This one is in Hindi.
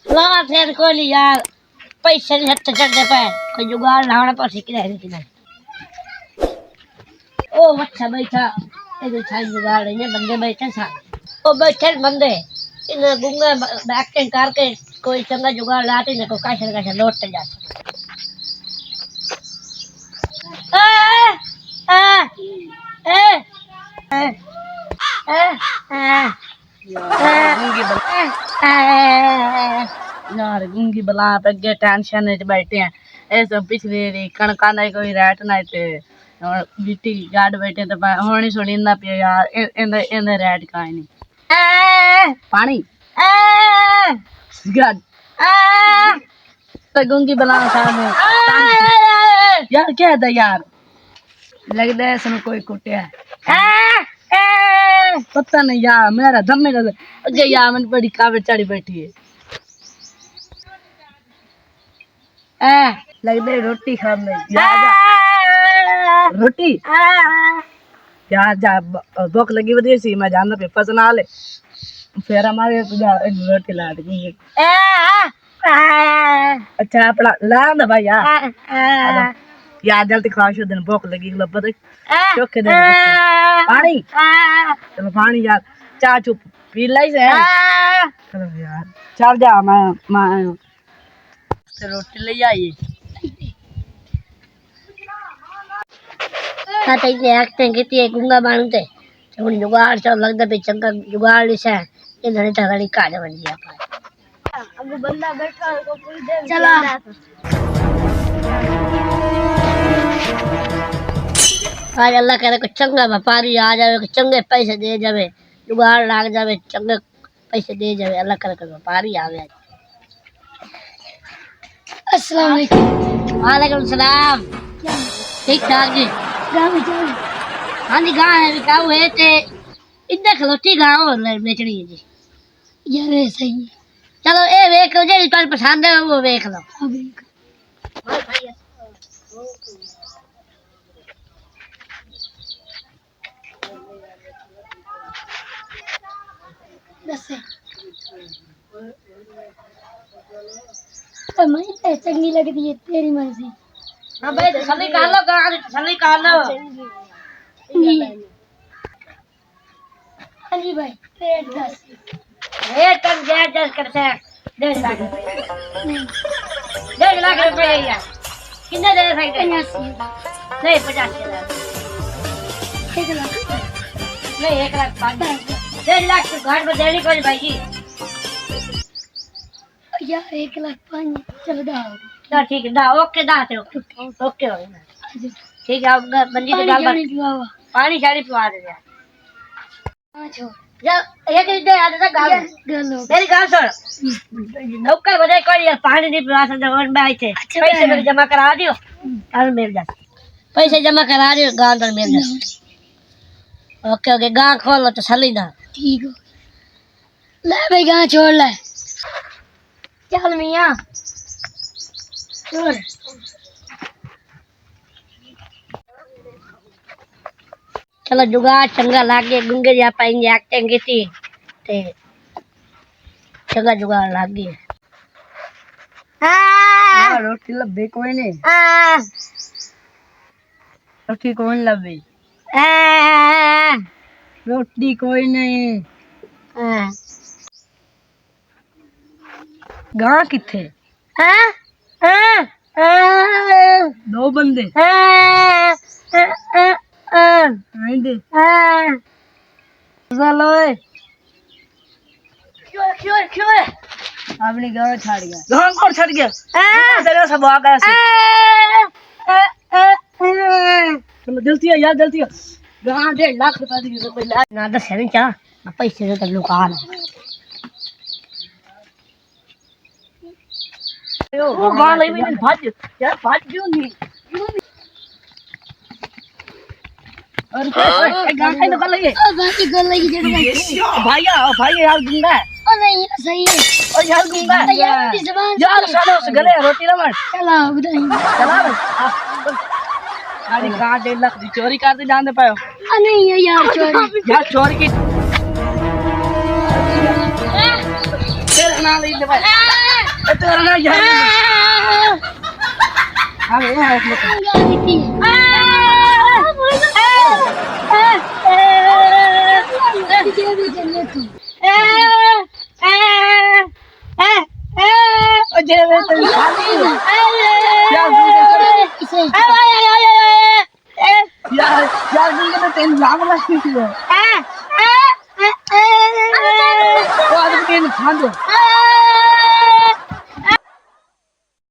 ला फिर कोई यार पैसे नहीं हत्ते चढ़ते पे कोई जुगाड़ लावना पर सीख रहे कि नहीं ओ अच्छा बैठा ये जो छाई जुगाड़ है बंदे बैठे साथ ओ बैठे बंदे इन गुंगा एक्टिंग करके कोई चंगा जुगाड़ लाते न को कैसे लौटते जाते ए ए ए यार गूंगी बला पे गे टेंशन में बैठे हैं ऐसे पिछले री कणका नहीं कोई रेट नहीं थे और बिटी गाड बैठे तो होनी सुनी ना पे यार इन रेट का नहीं पानी गाड तो गूंगी बला सामने यार क्या है यार लगता है इसमें कोई कुटिया पता नहीं यार मेरा दम में अगे यार मन बड़ी कावे चढ़ी बैठी है लगता है रोटी खा ले रोटी यार जा भूख लगी बदी सी मैं जानना पे फसना ले फिर हमारे रोटी ला देंगे अच्छा अपना ला दे भाई यार जल्दी खा शो दिन भूख लगी पता चोखे दे पानी चलो पानी यार चाय चुप पी लाई से चलो यार चल जा मैं रोटी ले आई हाँ तो ये एक्टिंग की थी गुंगा बांधते तो उन जुगाड़ चल लगता भी चंगा जुगाड़ से ये धनी तगड़ी काज बन गया अब बंदा बैठा है को पूरी देर चला आज अल्लाह करे को चंगा व्यापारी आ जावे को चंगे पैसे दे जावे जुगाड़ लाग जावे चंगे पैसे दे जावे अल्लाह करे को व्यापारी आवे अस्सलाम वालेकुम वालेकुम सलाम ठीक ठाक जी गाँव में हाँ जी गाँव है गाँव है ते इधर खलोटी गाँव बेचनी है जी यार सही है चलो ए वेख लो जी तुम पसंद है वो वेख लो मैं चंगी लगती है तेरी मर्जी हाँ भाई सभी कर लो गाँव सभी कर लो हाँ जी भाई रेट 10 करते हैं 1.5 लाख रुपए 1.5 लाख रुपए यार कितने दे सकते हैं नहीं 50,000 1 लाख नहीं 1 लाख 1.5 लाख तो घर में देनी पड़ी भाई जी यार 1 लाख 5 चलो दाओ ठीक है दाओ ओके दाते ओके हो ठीक है अब बंदी से गाल पानी शानी पिवा दे यार एक दे आधा गाल मेरी गाल सुन नौकर बजे कोई पानी नहीं पिवा सकते और मैं आई थे पैसे मेरे जमा करा दियो कल मिल जाते पैसे जमा करा दियो गाल तो मिल जाते ओके ओके गां खोलो तो सली ना ठीक है ले भाई गां छोड़ ले चल मियां छोड़ चलो जुगाड़ चंगा लागे गुंगे जा पाएंगे एक्टिंग की थी ते चंगा जुगाड़ लागे रोटी लब्बे कोई नहीं रोटी कौन लब्बे रोटी कोई नहीं गां किथे दो बंदे क्यों अपनी गांव छाड़ गया गांव कौन छाड़ गया तेरा सब आ गया चलो जल्दी है यार जल्दी गांव 1.5 लाख रुपए दी कोई ना दस नहीं क्या पैसे तो लोग आ वो गांव ले में भाज यार भाज क्यों नहीं और गांव का निकल लगे बाकी कर लगी भाई यार गुंगा है नहीं सही है और यार गुंगा यार सालो से गले रोटी ना मत चला चला अरे कहाँ 1.5 लाख की चोरी करते जान दे पायो नहीं है यार चोरी की तेरे ना ले दे भाई ਤੇਰਾ ਨਾ ਯਾਰ ਆ ਵੇ ਆ ਉਹ ਜਿਵੇਂ ਤੈਨੂੰ ਖਾਂਦੀ ਯਾਰ ਮੈਨੂੰ ਤੈਨੂੰ ਲਾਗ ਲੱਗੀ ਸੀ ਉਹ ਆਦਮ ਤੈਨੂੰ ਖਾਂਦੋ